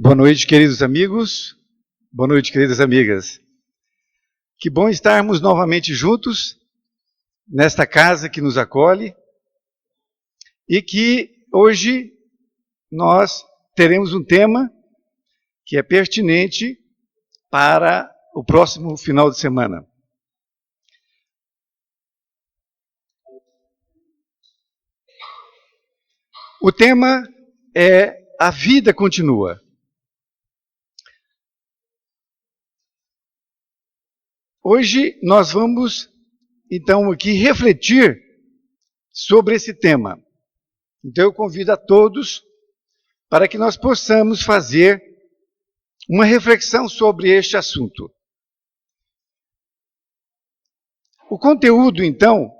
Boa noite, queridos amigos. Boa noite, queridas amigas. Que bom estarmos novamente juntos nesta casa que nos acolhe e que hoje nós teremos um tema que é pertinente para o próximo final de semana. O tema é A Vida Continua. Hoje nós vamos, então, aqui refletir sobre esse tema. Então eu convido a todos para que nós possamos fazer uma reflexão sobre este assunto. O conteúdo, então,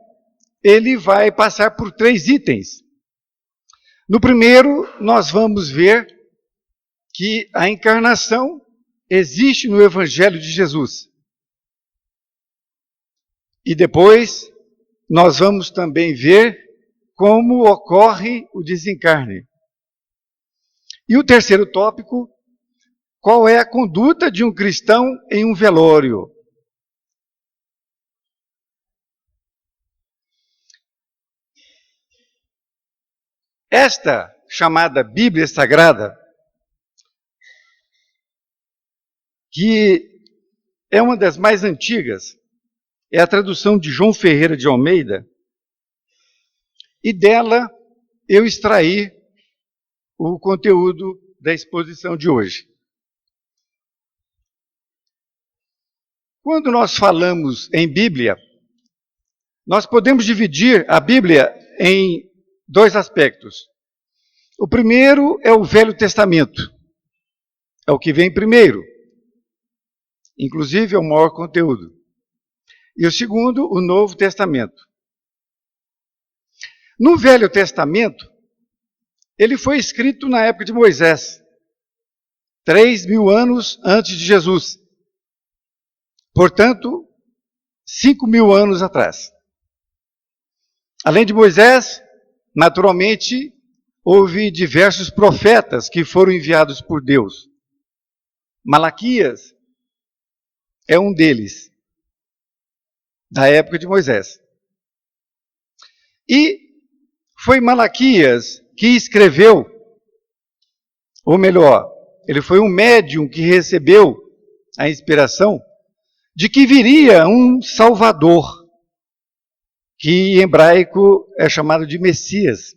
ele vai passar por 3 itens. No primeiro, nós vamos ver que a encarnação existe no Evangelho de Jesus. E depois, nós vamos também ver como ocorre o desencarne. E o terceiro tópico, qual é a conduta de um cristão em um velório? Esta chamada Bíblia Sagrada, que é uma das mais antigas, é a tradução de João Ferreira de Almeida, e dela eu extraí o conteúdo da exposição de hoje. Quando nós falamos em Bíblia, nós podemos dividir a Bíblia em 2 aspectos. O primeiro é o Velho Testamento, é o que vem primeiro, inclusive é o maior conteúdo. E o segundo, o Novo Testamento. No Velho Testamento, ele foi escrito na época de Moisés, 3.000 anos antes de Jesus. Portanto, 5.000 anos atrás. Além de Moisés, naturalmente, houve diversos profetas que foram enviados por Deus. Malaquias é um deles, da época de Moisés. E foi Malaquias que escreveu, ou melhor, ele foi um médium que recebeu a inspiração de que viria um Salvador, que em hebraico é chamado de Messias.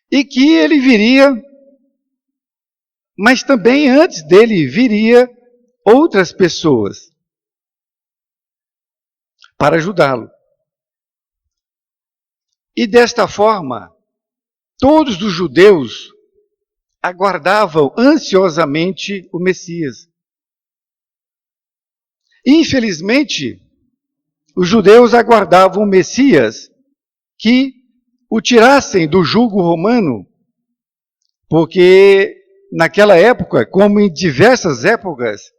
E que ele viria, mas também antes dele viria outras pessoas para ajudá-lo. E desta forma, todos os judeus aguardavam ansiosamente o Messias. Infelizmente, os judeus aguardavam o Messias que o tirassem do jugo romano, porque naquela época, como em diversas épocas,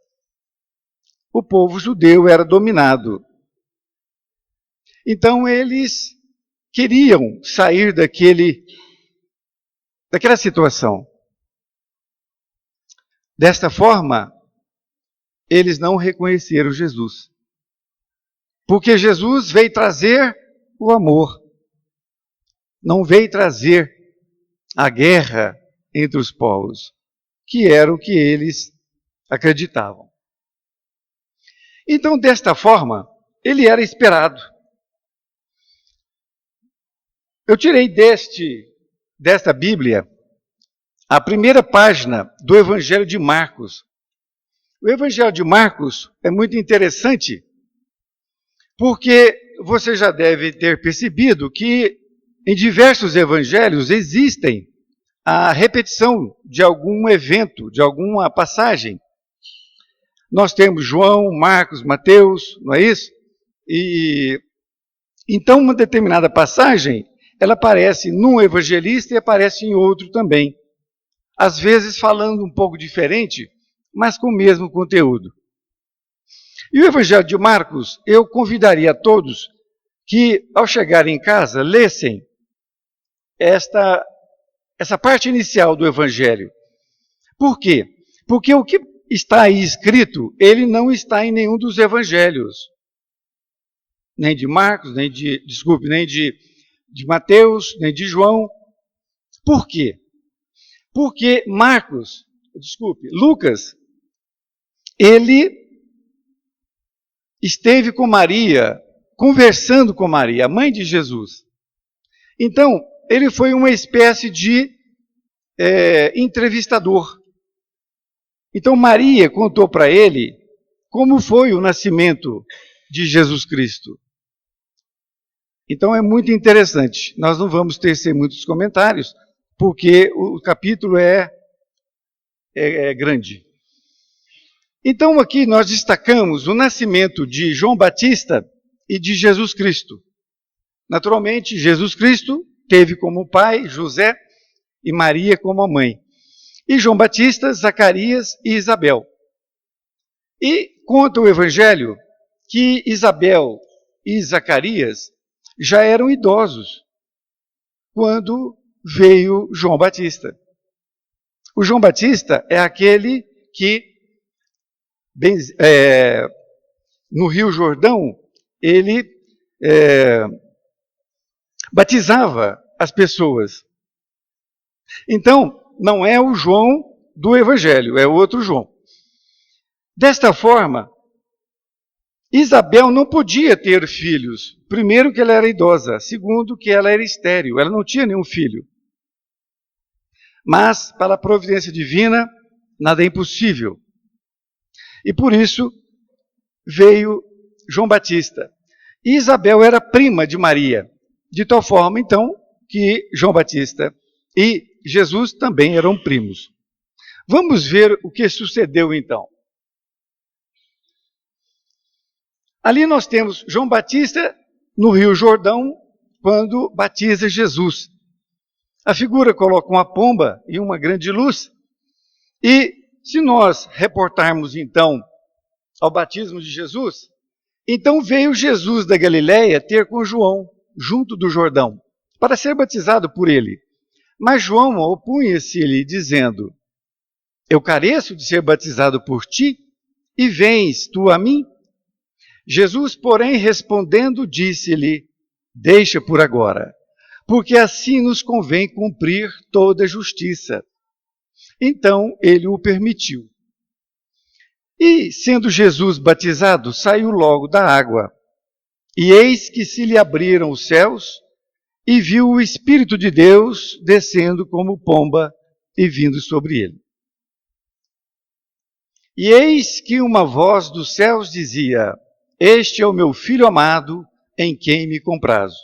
o povo judeu era dominado. Então eles queriam sair daquela situação. Desta forma, eles não reconheceram Jesus. Porque Jesus veio trazer o amor. Não veio trazer a guerra entre os povos, que era o que eles acreditavam. Então, desta forma, ele era esperado. Eu tirei desta Bíblia a primeira página do Evangelho de Marcos. O Evangelho de Marcos é muito interessante, porque você já deve ter percebido que em diversos evangelhos existem a repetição de algum evento, de alguma passagem. Nós temos João, Marcos, Mateus, não é isso? E então uma determinada passagem, ela aparece num evangelista e aparece em outro também. Às vezes falando um pouco diferente, mas com o mesmo conteúdo. E o Evangelho de Marcos, eu convidaria a todos que, ao chegarem em casa, lessem essa parte inicial do Evangelho. Por quê? Porque o que está aí escrito, ele não está em nenhum dos Evangelhos. Nem de Marcos, nem de Mateus, nem de João. Por quê? Porque Lucas, ele esteve com Maria, conversando com Maria, a mãe de Jesus. Então, ele foi uma espécie de entrevistador. Então, Maria contou para ele como foi o nascimento de Jesus Cristo. Então, é muito interessante. Nós não vamos tecer muitos comentários, porque o capítulo é grande. Então, aqui nós destacamos o nascimento de João Batista e de Jesus Cristo. Naturalmente, Jesus Cristo teve como pai José e Maria como mãe. E João Batista, Zacarias e Isabel. E conta o Evangelho que Isabel e Zacarias já eram idosos quando veio João Batista. O João Batista é aquele que, no Rio Jordão, ele batizava as pessoas. Então, não é o João do Evangelho, é outro João. Desta forma, Isabel não podia ter filhos. Primeiro, que ela era idosa. Segundo, que ela era estéril. Ela não tinha nenhum filho. Mas, para a providência divina, nada é impossível. E por isso, veio João Batista. E Isabel era prima de Maria. De tal forma, então, que João Batista e Jesus também eram primos. Vamos ver o que sucedeu, então. Ali nós temos João Batista no Rio Jordão, quando batiza Jesus. A figura coloca uma pomba e uma grande luz. E se nós reportarmos, então, ao batismo de Jesus, então veio Jesus da Galileia ter com João, junto do Jordão, para ser batizado por ele. Mas João opunha-se-lhe, dizendo: eu careço de ser batizado por ti, e vens tu a mim? Jesus, porém, respondendo, disse-lhe: deixa por agora, porque assim nos convém cumprir toda a justiça. Então ele o permitiu. E, sendo Jesus batizado, saiu logo da água. E eis que se lhe abriram os céus, e viu o Espírito de Deus descendo como pomba e vindo sobre ele. E eis que uma voz dos céus dizia: este é o meu Filho amado, em quem me comprazo.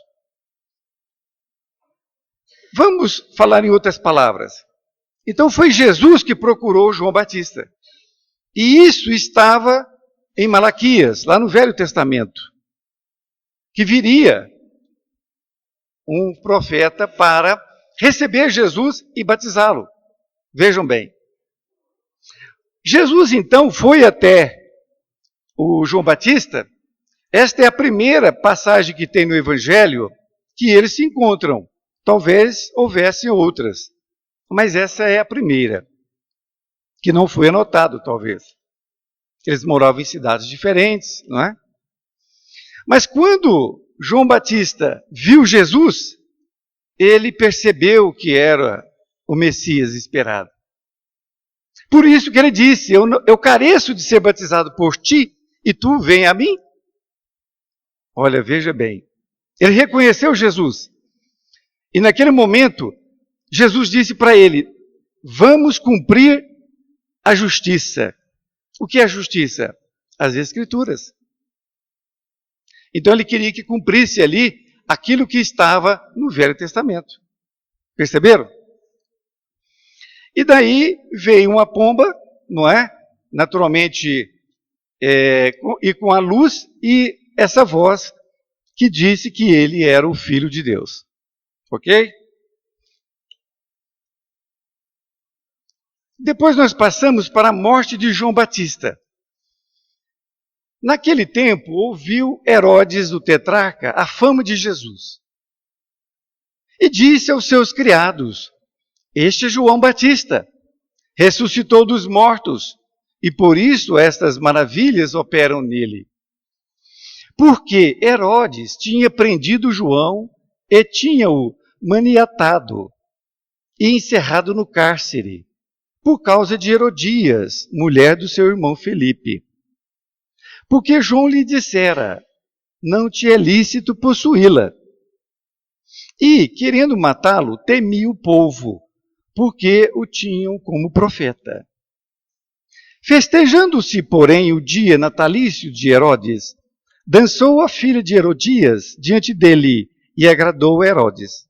Vamos falar em outras palavras. Então foi Jesus que procurou João Batista. E isso estava em Malaquias, lá no Velho Testamento, que viria um profeta para receber Jesus e batizá-lo. Vejam bem. Jesus, então, foi até o João Batista. Esta é a primeira passagem que tem no Evangelho que eles se encontram. Talvez houvessem outras, mas essa é a primeira, que não foi anotado, talvez. Eles moravam em cidades diferentes, não é? Mas quando João Batista viu Jesus, ele percebeu que era o Messias esperado. Por isso que ele disse: eu careço de ser batizado por ti, e tu vem a mim? Olha, veja bem. Ele reconheceu Jesus. E naquele momento, Jesus disse para ele: vamos cumprir a justiça. O que é a justiça? As Escrituras. Então ele queria que cumprisse ali aquilo que estava no Velho Testamento. Perceberam? E daí veio uma pomba, não é? Naturalmente, e com a luz, e essa voz que disse que ele era o Filho de Deus. Ok? Depois nós passamos para a morte de João Batista. Naquele tempo, ouviu Herodes, o tetrarca, a fama de Jesus. E disse aos seus criados: Este é João Batista, ressuscitou dos mortos, e por isso estas maravilhas operam nele. Porque Herodes tinha prendido João e tinha-o maniatado e encerrado no cárcere, por causa de Herodias, mulher do seu irmão Felipe. Porque João lhe dissera, não te é lícito possuí-la. E, querendo matá-lo, temia o povo, porque o tinham como profeta. Festejando-se, porém, o dia natalício de Herodes, dançou a filha de Herodias diante dele e agradou Herodes.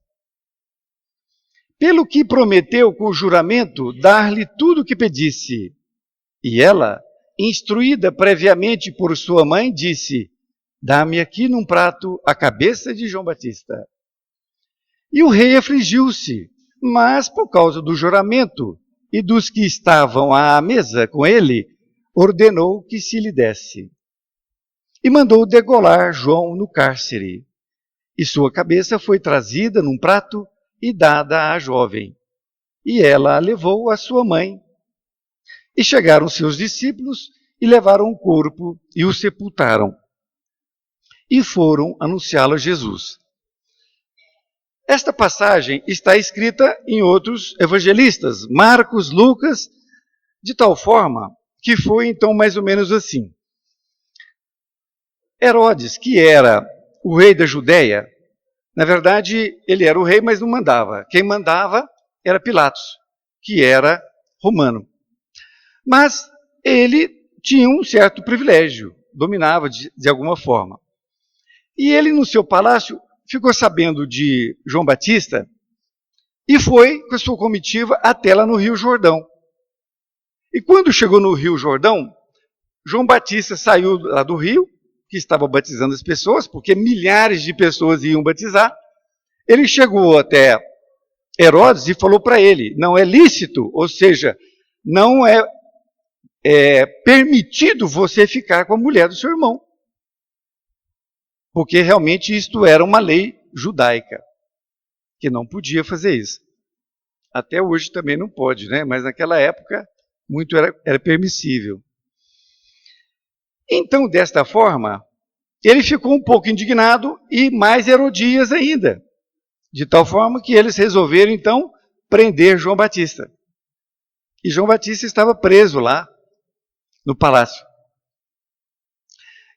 Pelo que prometeu com juramento dar-lhe tudo o que pedisse. E ela, instruída previamente por sua mãe, disse, dá-me aqui num prato a cabeça de João Batista. E o rei afligiu-se, mas por causa do juramento e dos que estavam à mesa com ele, ordenou que se lhe desse. E mandou degolar João no cárcere. E sua cabeça foi trazida num prato e dada à jovem. E ela a levou à sua mãe. E chegaram seus discípulos e levaram o corpo e o sepultaram. E foram anunciá-lo a Jesus. Esta passagem está escrita em outros evangelistas, Marcos, Lucas, de tal forma que foi então mais ou menos assim. Herodes, que era o rei da Judéia, na verdade ele era o rei, mas não mandava. Quem mandava era Pilatos, que era romano. Mas ele tinha um certo privilégio, dominava de alguma forma. E ele no seu palácio ficou sabendo de João Batista e foi com a sua comitiva até lá no Rio Jordão. E quando chegou no Rio Jordão, João Batista saiu lá do rio, que estava batizando as pessoas, porque milhares de pessoas iam batizar. Ele chegou até Herodes e falou para ele, não é lícito, ou seja, não é permitido você ficar com a mulher do seu irmão. Porque realmente isto era uma lei judaica, que não podia fazer isso. Até hoje também não pode, né? Mas naquela época muito era permissível. Então, desta forma, ele ficou um pouco indignado e mais Herodias ainda. De tal forma que eles resolveram, então, prender João Batista. E João Batista estava preso lá, no palácio.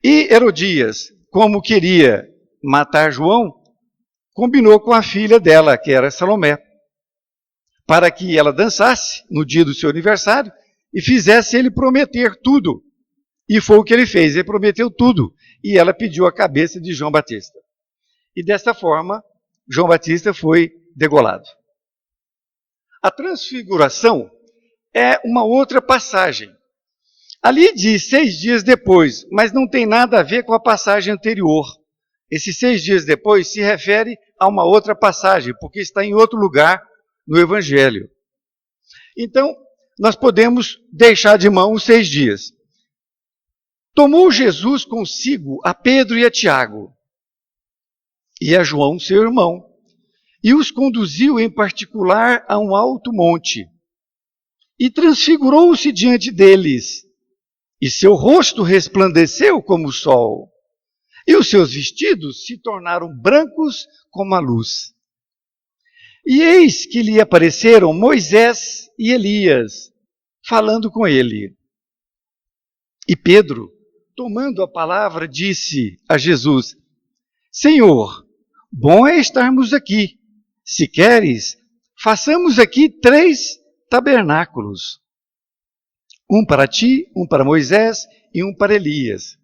E Herodias, como queria matar João, combinou com a filha dela, que era Salomé, para que ela dançasse no dia do seu aniversário e fizesse ele prometer tudo. E foi o que ele fez, ele prometeu tudo. E ela pediu a cabeça de João Batista. E dessa forma, João Batista foi degolado. A transfiguração é uma outra passagem. Ali diz 6 dias depois, mas não tem nada a ver com a passagem anterior. Esses 6 dias depois se refere a uma outra passagem, porque está em outro lugar no Evangelho. Então, nós podemos deixar de mão os 6 dias. Tomou Jesus consigo a Pedro e a Tiago, e a João, seu irmão, e os conduziu em particular a um alto monte, e transfigurou-se diante deles, e seu rosto resplandeceu como o sol, e os seus vestidos se tornaram brancos como a luz. E eis que lhe apareceram Moisés e Elias, falando com ele. E Pedro, tomando a palavra, disse a Jesus, Senhor, bom é estarmos aqui. Se queres, façamos aqui 3 tabernáculos. Um para ti, um para Moisés e um para Elias.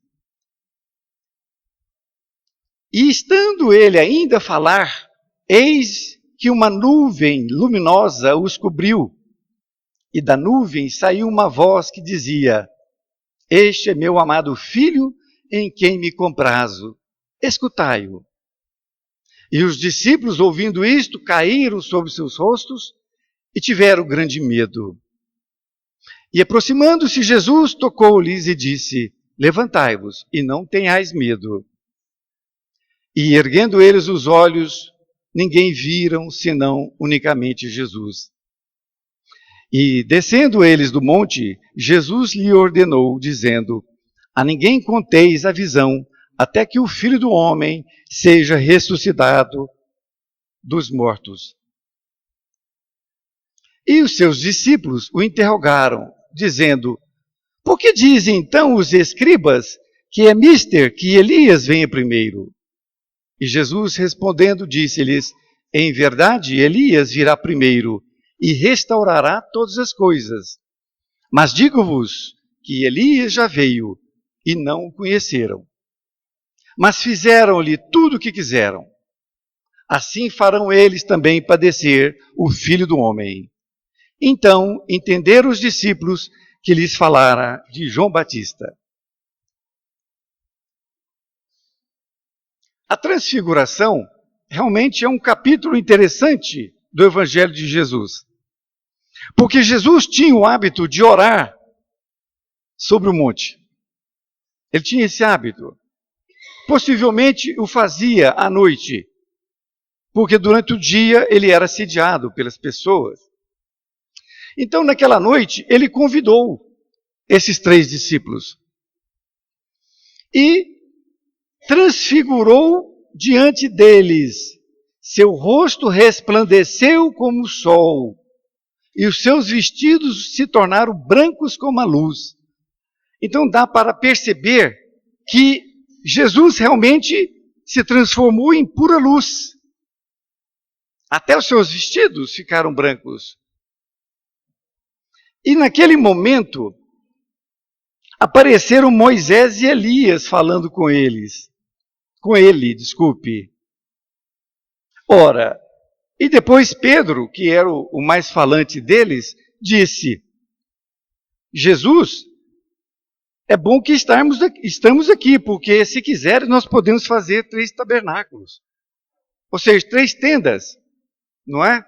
E estando ele ainda a falar, eis que uma nuvem luminosa os cobriu. E da nuvem saiu uma voz que dizia, Este é meu amado filho, em quem me comprazo. Escutai-o. E os discípulos, ouvindo isto, caíram sobre seus rostos e tiveram grande medo. E aproximando-se Jesus, tocou-lhes e disse, Levantai-vos e não tenhais medo. E erguendo eles os olhos, ninguém viram, senão unicamente Jesus. E descendo eles do monte, Jesus lhe ordenou, dizendo: a ninguém conteis a visão, até que o Filho do Homem seja ressuscitado dos mortos. E os seus discípulos o interrogaram, dizendo: por que dizem então os escribas que é mister que Elias venha primeiro? E Jesus respondendo disse-lhes: em verdade, Elias virá primeiro e restaurará todas as coisas. Mas digo-vos que Elias já veio e não o conheceram. Mas fizeram-lhe tudo o que quiseram. Assim farão eles também padecer o Filho do Homem. Então entenderam os discípulos que lhes falara de João Batista. A transfiguração realmente é um capítulo interessante do Evangelho de Jesus. Porque Jesus tinha o hábito de orar sobre o monte. Ele tinha esse hábito. Possivelmente o fazia à noite, porque durante o dia ele era assediado pelas pessoas. Então, naquela noite, ele convidou esses 3 discípulos e transfigurou diante deles. Seu rosto resplandeceu como o sol, e os seus vestidos se tornaram brancos como a luz. Então dá para perceber que Jesus realmente se transformou em pura luz. Até os seus vestidos ficaram brancos. E naquele momento, apareceram Moisés e Elias falando com eles. Com ele, desculpe. Ora, e depois Pedro, que era o mais falante deles, disse: Jesus, é bom que estamos aqui, porque se quiseres nós podemos fazer 3 tabernáculos. Ou seja, 3 tendas, não é?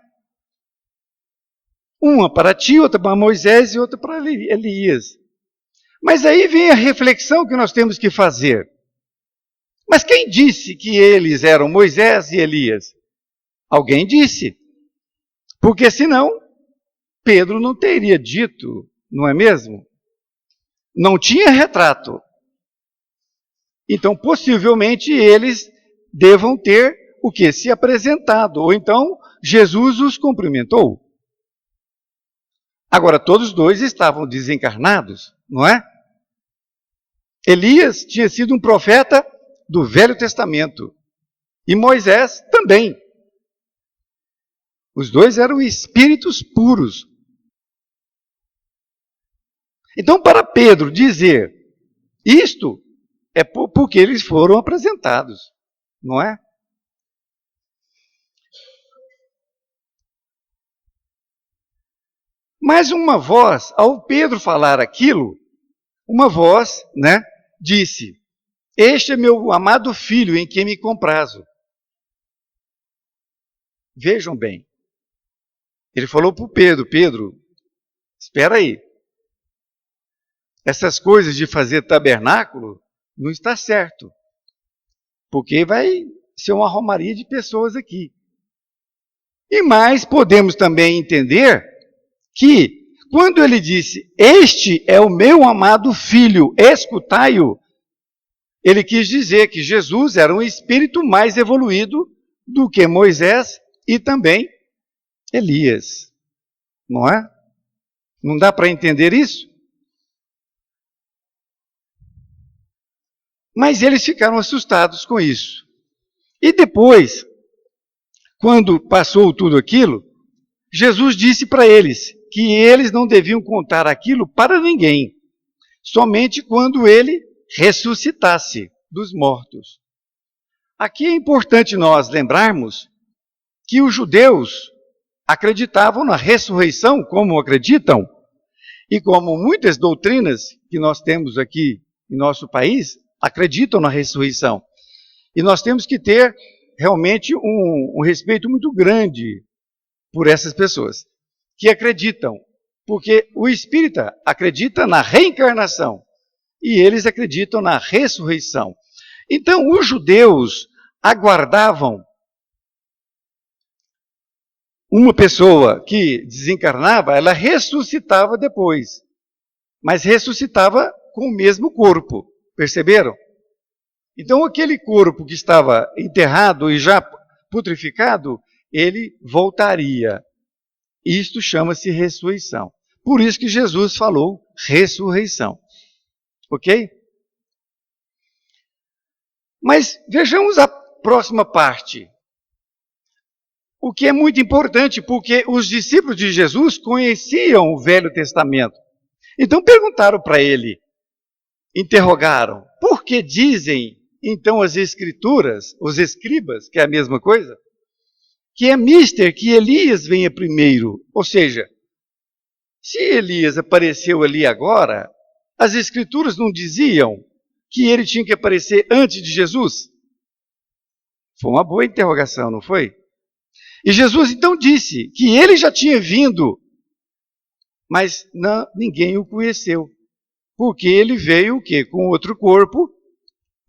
Uma para ti, outra para Moisés e outra para Elias. Mas aí vem a reflexão que nós temos que fazer. Mas quem disse que eles eram Moisés e Elias? Alguém disse. Porque senão, Pedro não teria dito, não é mesmo? Não tinha retrato. Então, possivelmente, eles devam ter o quê? Se apresentado. Ou então, Jesus os cumprimentou. Agora, todos 2 estavam desencarnados, não é? Elias tinha sido um profeta do Velho Testamento. E Moisés também. Os 2 eram espíritos puros. Então, para Pedro dizer isto, é porque eles foram apresentados, não é? Mas uma voz, ao Pedro falar aquilo, uma voz, né, disse: este é meu amado filho em quem me comprazo. Vejam bem. Ele falou para o Pedro: Pedro, espera aí. Essas coisas de fazer tabernáculo não está certo. Porque vai ser uma romaria de pessoas aqui. E mais, podemos também entender que, quando ele disse: este é o meu amado filho, escutai-o, ele quis dizer que Jesus era um espírito mais evoluído do que Moisés e também Elias. Não é? Não dá para entender isso? Mas eles ficaram assustados com isso. E depois, quando passou tudo aquilo, Jesus disse para eles que eles não deviam contar aquilo para ninguém, somente quando ele ressuscitasse dos mortos. Aqui é importante nós lembrarmos que os judeus acreditavam na ressurreição, como acreditam, e como muitas doutrinas que nós temos aqui em nosso país acreditam na ressurreição. E nós temos que ter realmente um respeito muito grande por essas pessoas que acreditam, porque o espírita acredita na reencarnação e eles acreditam na ressurreição. Então, os judeus aguardavam uma pessoa que desencarnava, ela ressuscitava depois, mas ressuscitava com o mesmo corpo, perceberam? Então aquele corpo que estava enterrado e já putrificado, ele voltaria. Isto chama-se ressurreição. Por isso que Jesus falou ressurreição. Ok? Mas vejamos a próxima parte. O que é muito importante, porque os discípulos de Jesus conheciam o Velho Testamento. Então perguntaram para ele, interrogaram, por que dizem então as Escrituras, os escribas, que é a mesma coisa, que é mister que Elias venha primeiro? Ou seja, se Elias apareceu ali agora, as Escrituras não diziam que ele tinha que aparecer antes de Jesus? Foi uma boa interrogação, não foi? E Jesus então disse que ele já tinha vindo, mas ninguém o conheceu. Porque ele veio o quê? Com outro corpo,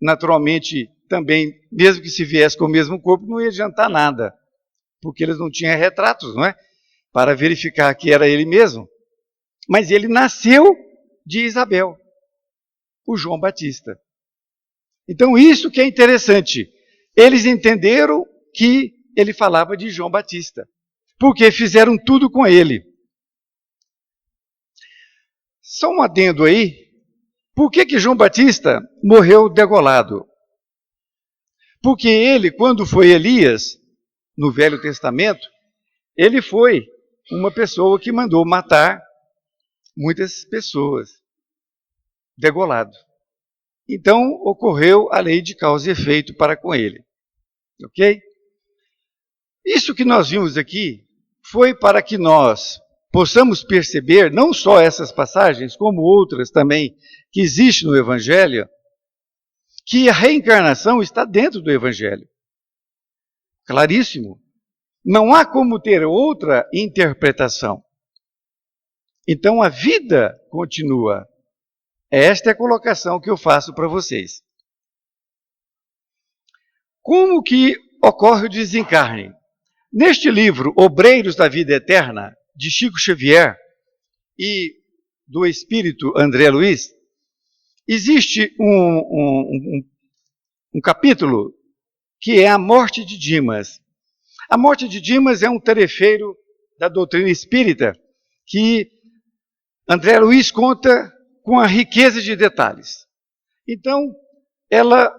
naturalmente também, mesmo que se viesse com o mesmo corpo, não ia adiantar nada. Porque eles não tinham retratos, não é? Para verificar que era ele mesmo. Mas ele nasceu de Isabel, o João Batista. Então isso que é interessante. Eles entenderam que ele falava de João Batista, porque fizeram tudo com ele. Só um adendo aí. Por que João Batista morreu degolado? Porque ele, quando foi Elias, no Velho Testamento, ele foi uma pessoa que mandou matar muitas pessoas, degolado. Então, ocorreu a lei de causa e efeito para com ele. Ok? Isso que nós vimos aqui foi para que nós possamos perceber, não só essas passagens, como outras também que existem no Evangelho, que a reencarnação está dentro do Evangelho. Claríssimo. Não há como ter outra interpretação. Então a vida continua. Esta é a colocação que eu faço para vocês. Como que ocorre o desencarne? Neste livro, Obreiros da Vida Eterna, de Chico Xavier e do espírito André Luiz, existe um capítulo que é a morte de Dimas. A morte de Dimas é um tarefeiro da doutrina espírita que André Luiz conta com a riqueza de detalhes. Então, ela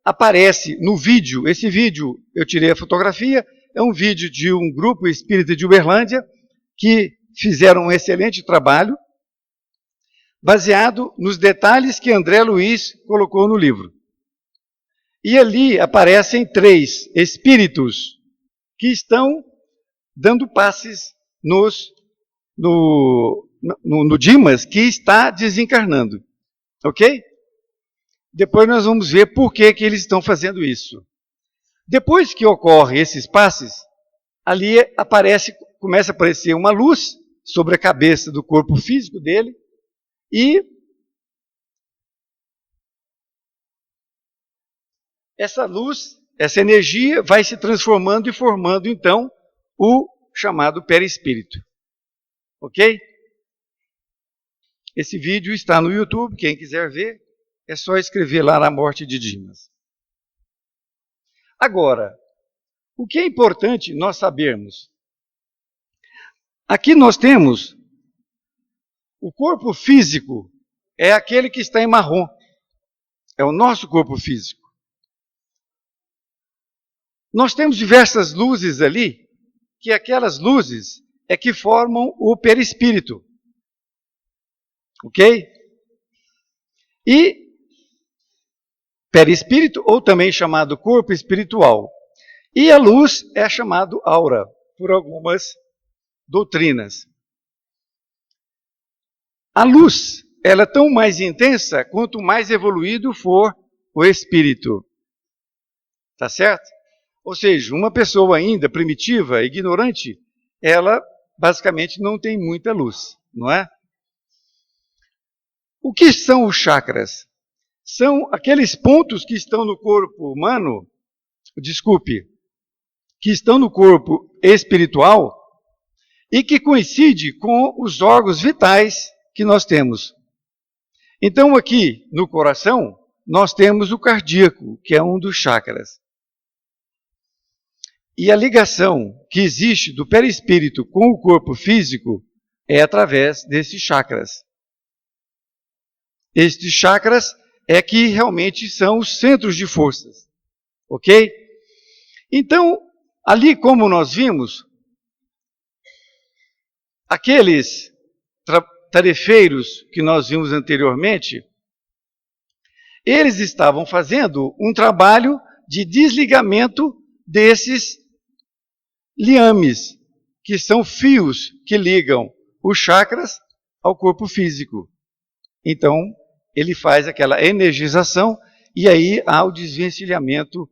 aparece no vídeo. Esse vídeo, eu tirei a fotografia, é um vídeo de um grupo espírita de Uberlândia que fizeram um excelente trabalho, baseado nos detalhes que André Luiz colocou no livro. E ali aparecem 3 espíritos que estão dando passes no Dimas, que está desencarnando. Ok? Depois nós vamos ver por que eles estão fazendo isso. Depois que ocorrem esses passes, ali começa a aparecer uma luz sobre a cabeça do corpo físico dele e essa luz, essa energia vai se transformando e formando então o chamado perispírito. Ok? Esse vídeo está no YouTube, quem quiser ver, é só escrever lá na morte de Dimas. Agora, o que é importante nós sabermos? Aqui nós temos o corpo físico, é aquele que está em marrom. É o nosso corpo físico. Nós temos diversas luzes ali, que aquelas luzes é que formam o perispírito. Ok? E perispírito, ou também chamado corpo espiritual. E a luz é chamado aura, por algumas doutrinas. A luz, ela é tão mais intensa quanto mais evoluído for o espírito. Tá certo? Ou seja, uma pessoa ainda primitiva, ignorante, ela basicamente não tem muita luz, não é? O que são os chakras? São aqueles pontos que estão no corpo humano, que estão no corpo espiritual, e que coincide com os órgãos vitais que nós temos. Então, aqui no coração, nós temos o cardíaco, que é um dos chakras. E a ligação que existe do perispírito com o corpo físico é através desses chakras. Estes chakras é que realmente são os centros de forças. Ok? Então, ali como nós vimos, aqueles tarefeiros que nós vimos anteriormente, eles estavam fazendo um trabalho de desligamento desses liames, que são fios que ligam os chakras ao corpo físico. Então, ele faz aquela energização e aí há o desvencilhamento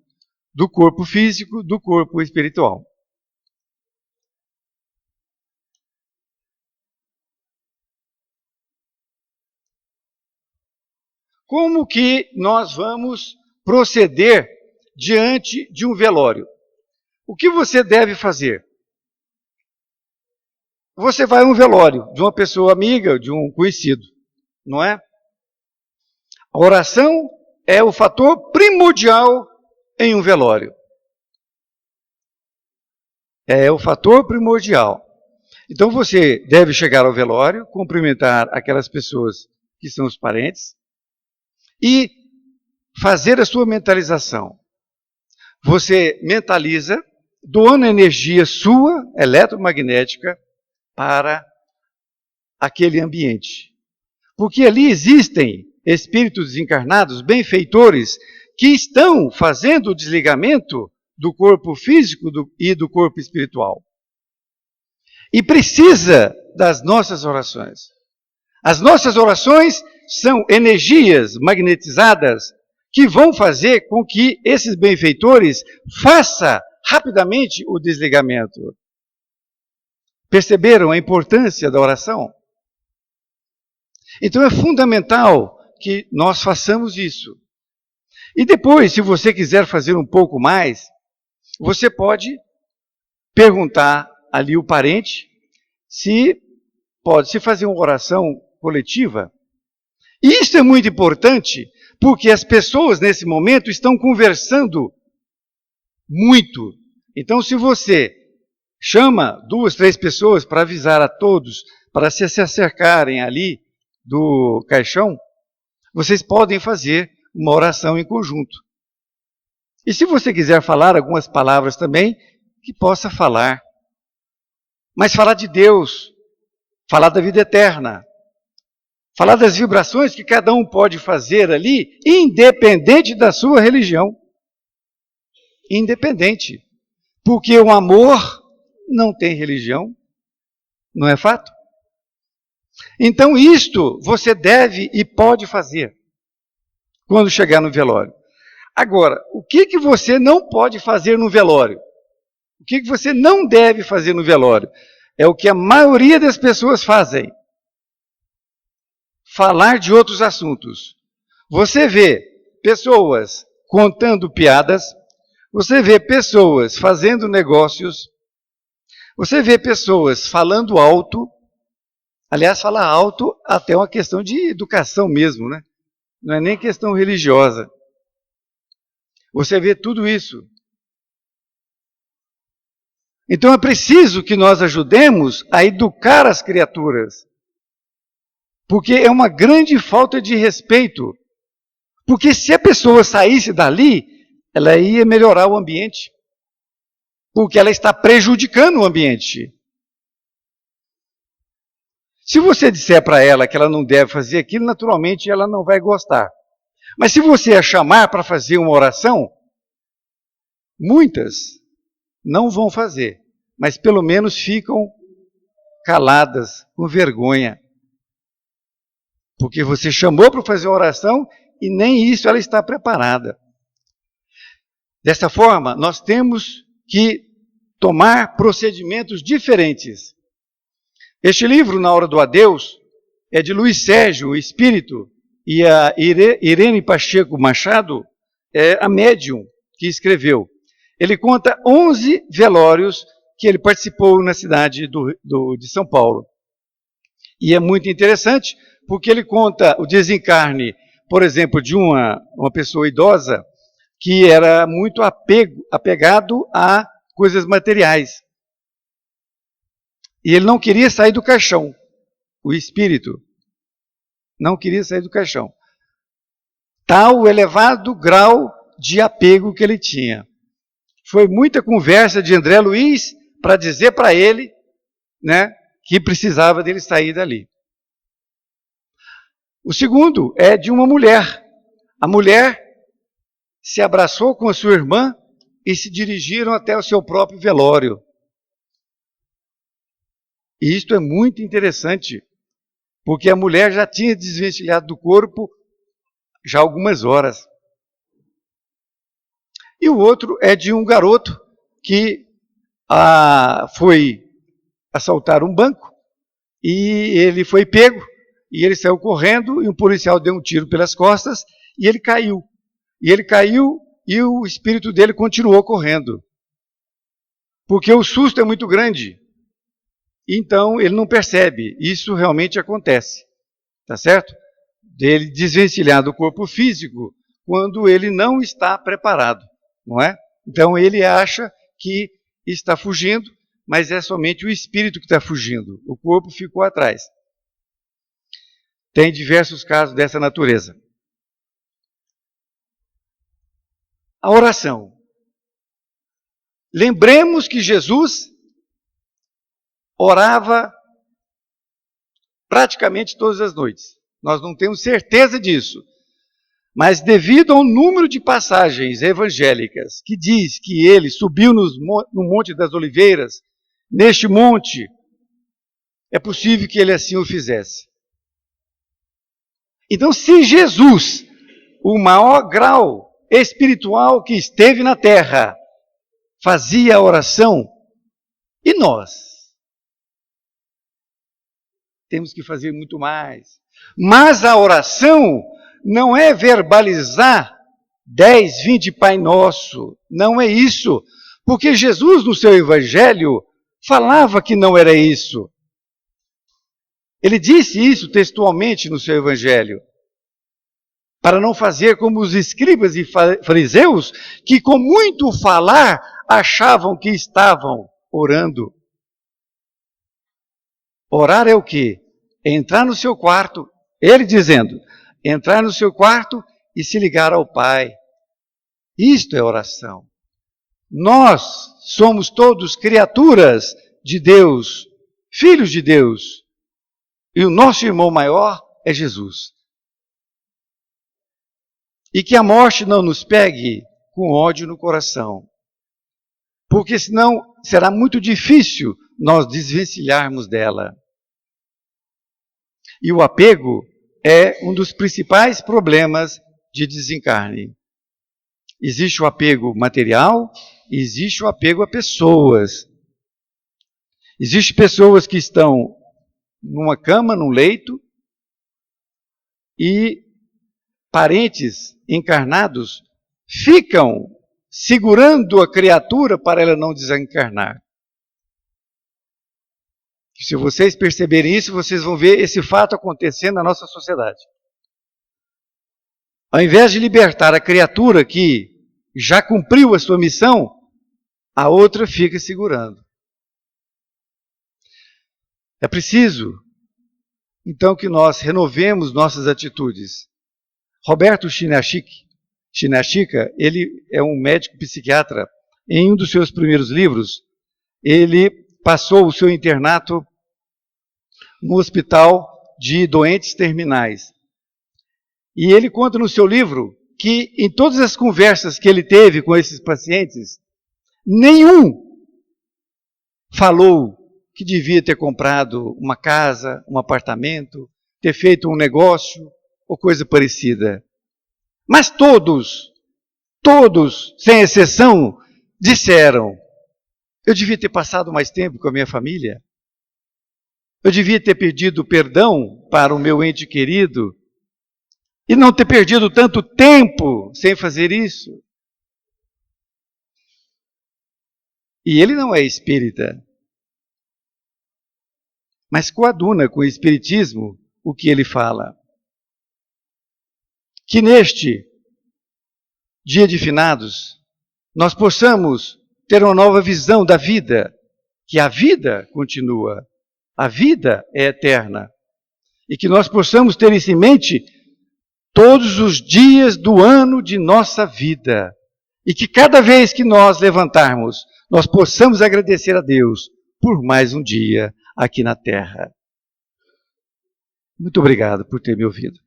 do corpo físico do corpo espiritual. Como que nós vamos proceder diante de um velório? O que você deve fazer? Você vai a um velório de uma pessoa amiga, de um conhecido, não é? A oração é o fator primordial em um velório. É o fator primordial. Então você deve chegar ao velório, cumprimentar aquelas pessoas que são os parentes e fazer a sua mentalização. Você mentaliza, doando energia sua, eletromagnética, para aquele ambiente. Porque ali existem espíritos desencarnados, benfeitores, que estão fazendo o desligamento do corpo físico e do corpo espiritual. E precisa das nossas orações. As nossas orações são energias magnetizadas que vão fazer com que esses benfeitores façam rapidamente o desligamento. Perceberam a importância da oração? Então é fundamental que nós façamos isso. E depois, se você quiser fazer um pouco mais, você pode perguntar ali o parente se pode-se fazer uma oração coletiva. E isso é muito importante, porque as pessoas nesse momento estão conversando muito. Então, se você chama 2, 3 pessoas para avisar a todos, para se acercarem ali do caixão, vocês podem fazer uma oração em conjunto. E se você quiser falar algumas palavras também, que possa falar. Mas falar de Deus, falar da vida eterna, falar das vibrações que cada um pode fazer ali, independente da sua religião. Independente. Porque o amor não tem religião, não é fato? Então isto você deve e pode fazer quando chegar no velório. Agora, o que você não pode fazer no velório? O que você não deve fazer no velório? É o que a maioria das pessoas fazem. Falar de outros assuntos. Você vê pessoas contando piadas, você vê pessoas fazendo negócios, você vê pessoas falando alto. Aliás, falar alto até é uma questão de educação mesmo, né? Não é nem questão religiosa. Você vê tudo isso. Então é preciso que nós ajudemos a educar as criaturas. Porque é uma grande falta de respeito. Porque se a pessoa saísse dali, ela ia melhorar o ambiente. Porque ela está prejudicando o ambiente. Se você disser para ela que ela não deve fazer aquilo, naturalmente ela não vai gostar. Mas se você a chamar para fazer uma oração, muitas não vão fazer, mas pelo menos ficam caladas, com vergonha. Porque você chamou para fazer uma oração e nem isso ela está preparada. Dessa forma, nós temos que tomar procedimentos diferentes. Este livro, Na Hora do Adeus, é de Luiz Sérgio, o espírito, e a Irene Pacheco Machado é a médium que escreveu. Ele conta 11 velórios que ele participou na cidade de São Paulo. E é muito interessante, porque ele conta o desencarne, por exemplo, de uma pessoa idosa que era muito apegado a coisas materiais. E ele não queria sair do caixão, o espírito não queria sair do caixão. Tal o elevado grau de apego que ele tinha. Foi muita conversa de André Luiz para dizer para ele, né, que precisava dele sair dali. O segundo é de uma mulher. A mulher se abraçou com a sua irmã e se dirigiram até o seu próprio velório. E isto é muito interessante, porque a mulher já tinha desvencilhado do corpo já há algumas horas. E o outro é de um garoto que foi assaltar um banco e ele foi pego e ele saiu correndo e um policial deu um tiro pelas costas e ele caiu. E ele caiu e o espírito dele continuou correndo. Porque o susto é muito grande. Então ele não percebe. Isso realmente acontece. Tá certo? Dele desvencilhar do corpo físico quando ele não está preparado. Não é? Então ele acha que está fugindo, mas é somente o espírito que está fugindo. O corpo ficou atrás. Tem diversos casos dessa natureza. A oração. Lembremos que Jesus orava praticamente todas as noites. Nós não temos certeza disso. Mas devido ao número de passagens evangélicas que diz que ele subiu no Monte das Oliveiras, neste monte, é possível que ele assim o fizesse. Então, se Jesus, o maior grau espiritual que esteve na terra, fazia a oração, e nós? Temos que fazer muito mais. Mas a oração não é verbalizar 10, 20 Pai Nosso. Não é isso. Porque Jesus, no seu Evangelho, falava que não era isso. Ele disse isso textualmente no seu Evangelho. Para não fazer como os escribas e fariseus, que com muito falar achavam que estavam orando. Orar é o quê? É entrar no seu quarto, ele dizendo, entrar no seu quarto e se ligar ao Pai. Isto é oração. Nós somos todos criaturas de Deus, filhos de Deus. E o nosso irmão maior é Jesus. E que a morte não nos pegue com ódio no coração. Porque senão será muito difícil nós desvencilharmos dela. E o apego é um dos principais problemas de desencarne. Existe o apego material, existe o apego a pessoas. Existem pessoas que estão numa cama, num leito, e parentes encarnados ficam segurando a criatura para ela não desencarnar. Se vocês perceberem isso, vocês vão ver esse fato acontecendo na nossa sociedade. Ao invés de libertar a criatura que já cumpriu a sua missão, a outra fica segurando. É preciso, então, que nós renovemos nossas atitudes. Roberto Chinachica, ele é um médico psiquiatra. Em um dos seus primeiros livros, ele passou o seu internato no hospital de doentes terminais. E ele conta no seu livro que em todas as conversas que ele teve com esses pacientes, nenhum falou que devia ter comprado uma casa, um apartamento, ter feito um negócio ou coisa parecida. Mas todos, sem exceção, disseram: eu devia ter passado mais tempo com a minha família. Eu devia ter pedido perdão para o meu ente querido e não ter perdido tanto tempo sem fazer isso. E ele não é espírita, mas coaduna com o espiritismo o que ele fala. Que neste dia de finados nós possamos ter uma nova visão da vida, que a vida continua, a vida é eterna, e que nós possamos ter isso em mente todos os dias do ano de nossa vida, e que cada vez que nós levantarmos, nós possamos agradecer a Deus por mais um dia aqui na Terra. Muito obrigado por ter me ouvido.